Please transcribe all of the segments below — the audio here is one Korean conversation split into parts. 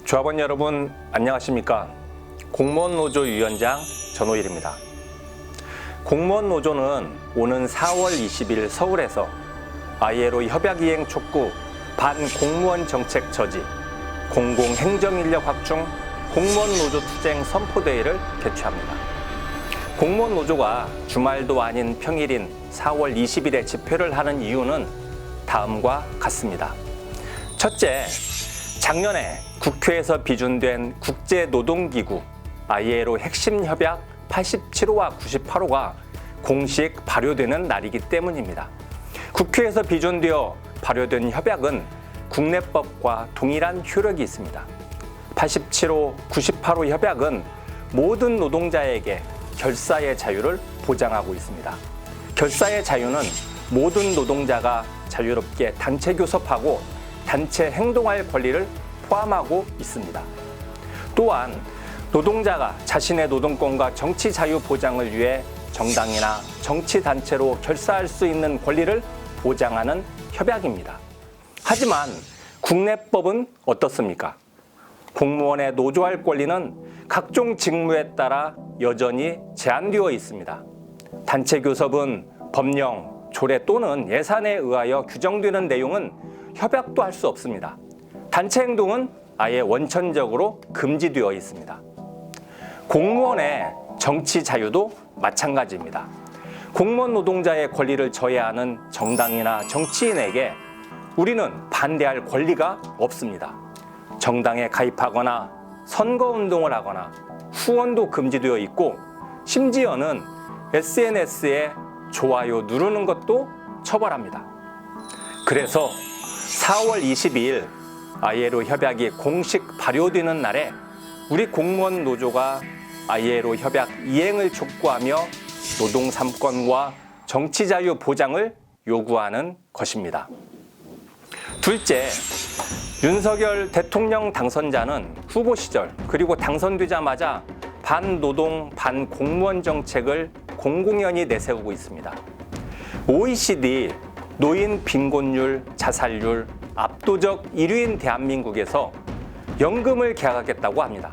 조합원 여러분 안녕하십니까? 공무원노조 위원장 전호일입니다. 공무원노조는 오는 4월 20일 서울에서 ILO 협약이행 촉구 반공무원 정책 저지, 공공행정인력 확충, 공무원노조 투쟁 선포대회를 개최합니다. 공무원노조가 주말도 아닌 평일인 4월 20일에 집회를 하는 이유는 다음과 같습니다. 첫째, 작년에 국회에서 비준된 국제노동기구 ILO 핵심 협약 87호와 98호가 공식 발효되는 날이기 때문입니다. 국회에서 비준되어 발효된 협약은 국내법과 동일한 효력이 있습니다. 87호, 98호 협약은 모든 노동자에게 결사의 자유를 보장하고 있습니다. 결사의 자유는 모든 노동자가 자유롭게 단체 교섭하고 단체 행동할 권리를 포함하고 있습니다. 또한 노동자가 자신의 노동권과 정치 자유 보장을 위해 정당이나 정치단체로 결사할 수 있는 권리를 보장하는 협약입니다. 하지만 국내법은 어떻습니까? 공무원의 노조할 권리는 각종 직무에 따라 여전히 제한되어 있습니다. 단체 교섭은 법령, 조례 또는 예산에 의하여 규정되는 내용은 협약도 할 수 없습니다. 단체 행동은 아예 원천적으로 금지되어 있습니다. 공무원의 정치 자유도 마찬가지입니다. 공무원 노동자의 권리를 저해하는 정당이나 정치인에게 우리는 반대할 권리가 없습니다. 정당에 가입하거나 선거운동을 하거나 후원도 금지되어 있고 심지어는 SNS에 좋아요 누르는 것도 처벌합니다. 그래서 4월 22일 ILO 협약이 공식 발효되는 날에 우리 공무원 노조가 ILO 협약 이행을 촉구하며 노동 3권과 정치 자유 보장을 요구하는 것입니다. 둘째, 윤석열 대통령 당선자는 후보 시절 그리고 당선되자마자 반노동, 반공무원 정책을 공공연히 내세우고 있습니다. OECD 노인 빈곤율, 자살률 압도적 1위인 대한민국에서 연금을 개혁하겠다고 합니다.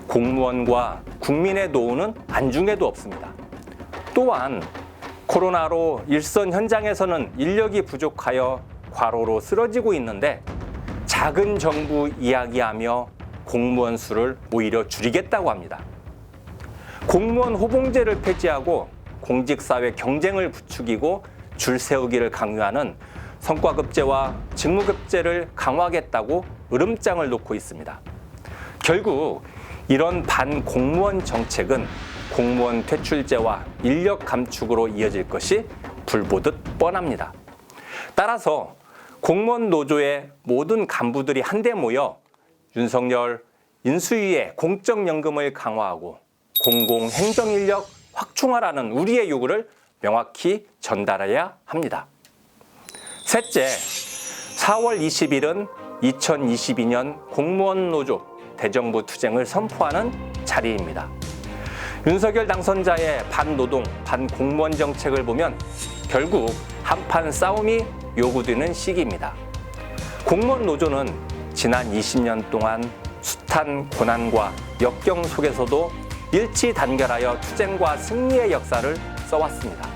공무원과 국민의 노후는 안중에도 없습니다. 또한 코로나로 일선 현장에서는 인력이 부족하여 과로로 쓰러지고 있는데 작은 정부 이야기하며 공무원 수를 오히려 줄이겠다고 합니다. 공무원 호봉제를 폐지하고 공직사회 경쟁을 부추기고 줄 세우기를 강요하는 성과급제와 직무급제를 강화하겠다고 으름장을 놓고 있습니다. 결국 이런 반공무원 정책은 공무원 퇴출제와 인력 감축으로 이어질 것이 불보듯 뻔합니다. 따라서 공무원 노조의 모든 간부들이 한데 모여 윤석열 인수위의 공적연금을 강화하고 공공행정인력 확충하라는 우리의 요구를 명확히 전달해야 합니다. 셋째, 4월 20일은 2022년 공무원 노조 대정부 투쟁을 선포하는 자리입니다. 윤석열 당선자의 반노동, 반공무원 정책을 보면 결국 한판 싸움이 요구되는 시기입니다. 공무원 노조는 지난 20년 동안 숱한 고난과 역경 속에서도 일치 단결하여 투쟁과 승리의 역사를 써왔습니다.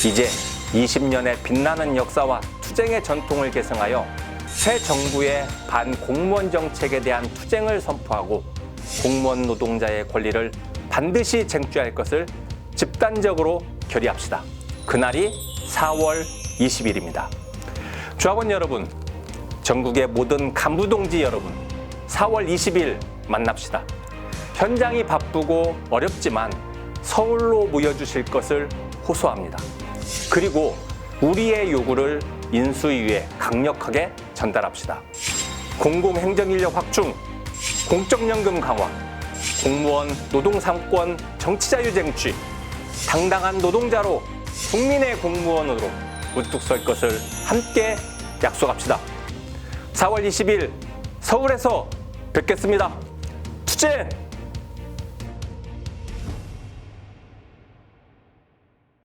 이제 20년의 빛나는 역사와 투쟁의 전통을 계승하여 새 정부의 반공무원 정책에 대한 투쟁을 선포하고 공무원 노동자의 권리를 반드시 쟁취할 것을 집단적으로 결의합시다. 그날이 4월 20일입니다. 조합원 여러분, 전국의 모든 간부 동지 여러분, 4월 20일 만납시다. 현장이 바쁘고 어렵지만 서울로 모여주실 것을 호소합니다. 그리고 우리의 요구를 인수위에 강력하게 전달합시다. 공공행정인력 확충, 공적연금 강화, 공무원 노동 3권 정치자유 쟁취, 당당한 노동자로 국민의 공무원으로 우뚝 설 것을 함께 약속합시다. 4월 20일 서울에서 뵙겠습니다. 투쟁!